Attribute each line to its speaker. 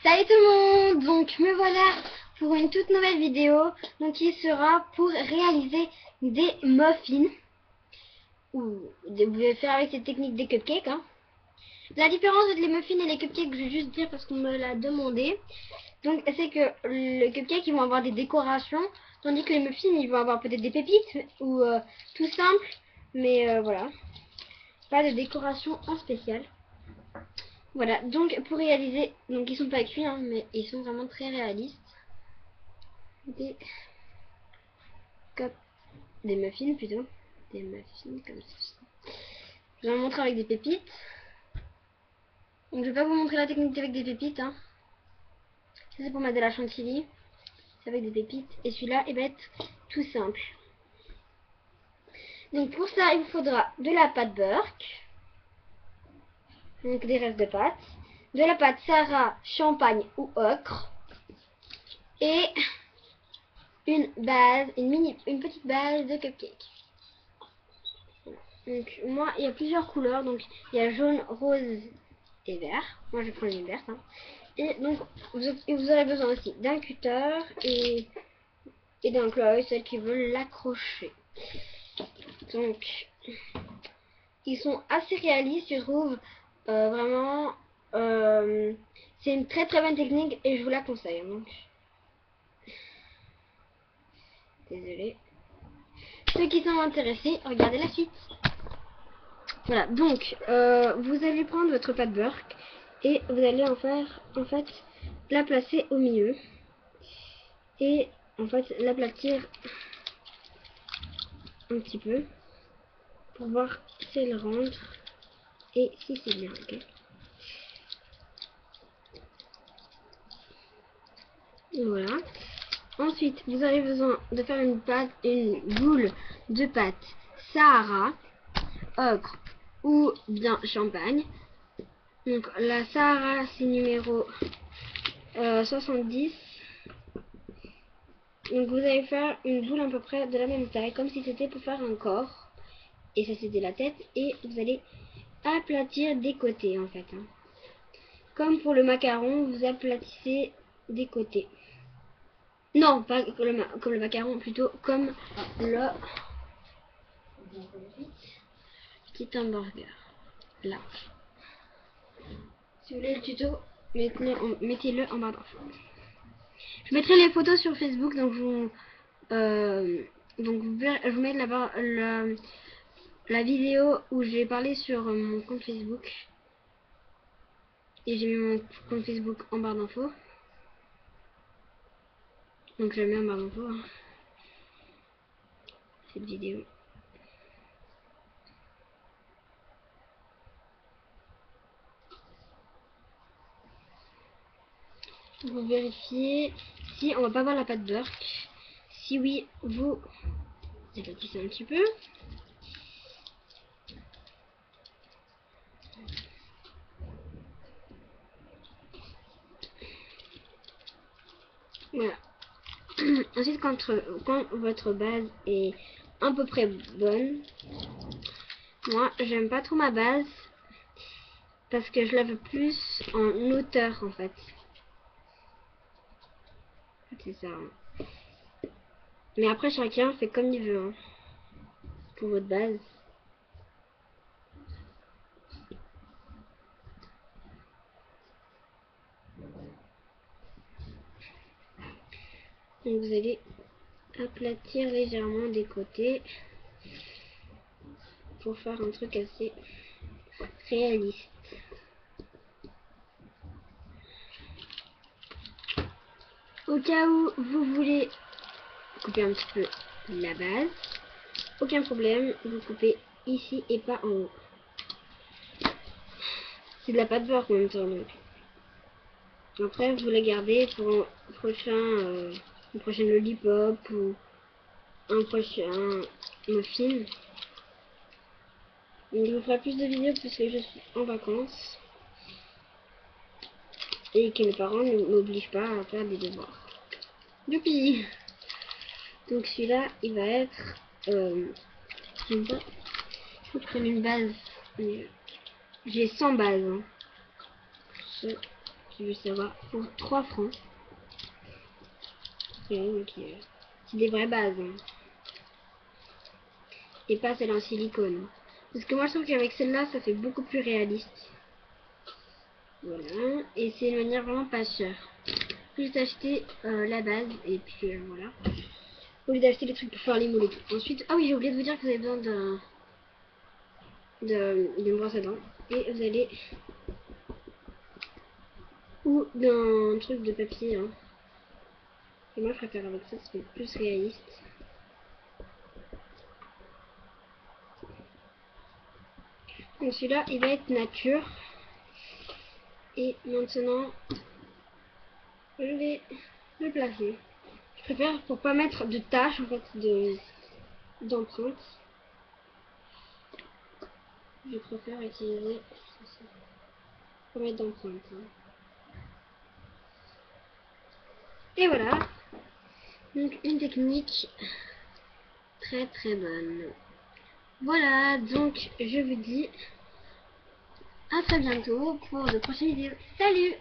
Speaker 1: Salut tout le monde, donc me voilà pour une toute nouvelle vidéo, donc qui sera pour réaliser des muffins, ou vous pouvez faire avec cette technique des cupcakes. La différence entre les muffins et les cupcakes, je vais juste dire parce qu'on me l'a demandé, donc c'est que le cupcake ils vont avoir des décorations, tandis que les muffins ils vont avoir peut-être des pépites, ou tout simple, mais voilà, pas de décoration en spécial. Voilà, donc pour réaliser, donc ils sont pas cuits, mais ils sont vraiment très réalistes. Des des muffins plutôt. Des muffins comme ceci. Je vais vous montrer avec des pépites. Donc je vais pas vous montrer la technique avec des pépites. Ça c'est pour mettre de la chantilly. C'est avec des pépites. Et celui-là il va être tout simple. Donc pour ça il vous faudra de la pâte Burke. Donc des restes de pâte. De la pâte Sarah, champagne ou ocre. Et une base, une petite base de cupcake. Donc moi il y a plusieurs couleurs, donc il y a jaune, rose et vert. Moi je prends une verte. Et donc vous aurez besoin aussi d'un cutter et d'un clou, celles qui veulent l'accrocher. Donc ils sont assez réalistes, je trouve. Vraiment c'est une très bonne technique et je vous la conseille. Donc désolé. Ceux qui sont intéressés, regardez la suite. Voilà, donc vous allez prendre votre pâte Burke et vous allez en fait la placer au milieu et en fait l'aplatir un petit peu pour voir si elle rentre et si c'est bien, ok. Voilà. Ensuite, vous avez besoin de faire une boule de pâte Sahara, ocre ou bien champagne. Donc la Sahara c'est numéro 70. Donc vous allez faire une boule à peu près de la même taille, comme si c'était pour faire un corps. Et ça c'était la tête. Et vous allez aplatir des côtés en fait. Comme pour le macaron, vous aplatissez des côtés. Non, pas comme le macaron, plutôt comme le petit hamburger. Là. Si vous voulez le tuto, mettez-le en barre d'infos. Je mettrai les photos sur Facebook, donc je vous mets la vidéo où j'ai parlé sur mon compte Facebook. Et j'ai mis mon compte Facebook en barre d'infos. Donc je le mets en barre d'infos. Cette vidéo. Vous vérifiez si on va pas voir la pâte Burke. Si oui, vous aplatissez un petit peu. Voilà. Ensuite, quand votre base est à peu près bonne, moi j'aime pas trop ma base parce que je la veux plus en hauteur en fait. C'est ça. Mais après chacun fait comme il veut pour votre base. Donc vous allez aplatir légèrement des côtés pour faire un truc assez réaliste. Au cas où vous voulez couper un petit peu la base, aucun problème, vous coupez ici et pas en haut. C'est de la pâte beurre en même temps, donc. Après vous la gardez pour un prochain, une prochaine lollipop ou un prochain muffin. Donc je vous ferai plus de vidéos parce que je suis en vacances et que mes parents ne m'obligent pas à faire des devoirs. Youpi! Donc celui-là il va être j'aime pas, il faut que je prenne une base. J'ai 100 bases. Ceux tu veux savoir, pour 3 francs. C'est des vraies bases. Hein. Et pas celle en silicone. Parce que moi je trouve qu'avec celle-là, ça fait beaucoup plus réaliste. Voilà. Et c'est une manière vraiment pas chère. Juste acheter la base et puis voilà. Au lieu d'acheter les trucs pour faire les moules et tout. Ensuite, ah oui, j'ai oublié de vous dire que vous avez besoin d'une brosse à dents. Et vous allez... Ou d'un truc de papier. Hein. Et moi je préfère avec ça, c'est plus réaliste. Donc celui-là, il va être nature. Et maintenant, je vais le placer. Je préfère pour pas mettre de taches en fait d'empreintes. Je préfère utiliser ceci pour mettre d'empreintes. Hein. Et voilà. Donc une technique très très bonne. Voilà, donc je vous dis à très bientôt pour de prochaines vidéos. Salut!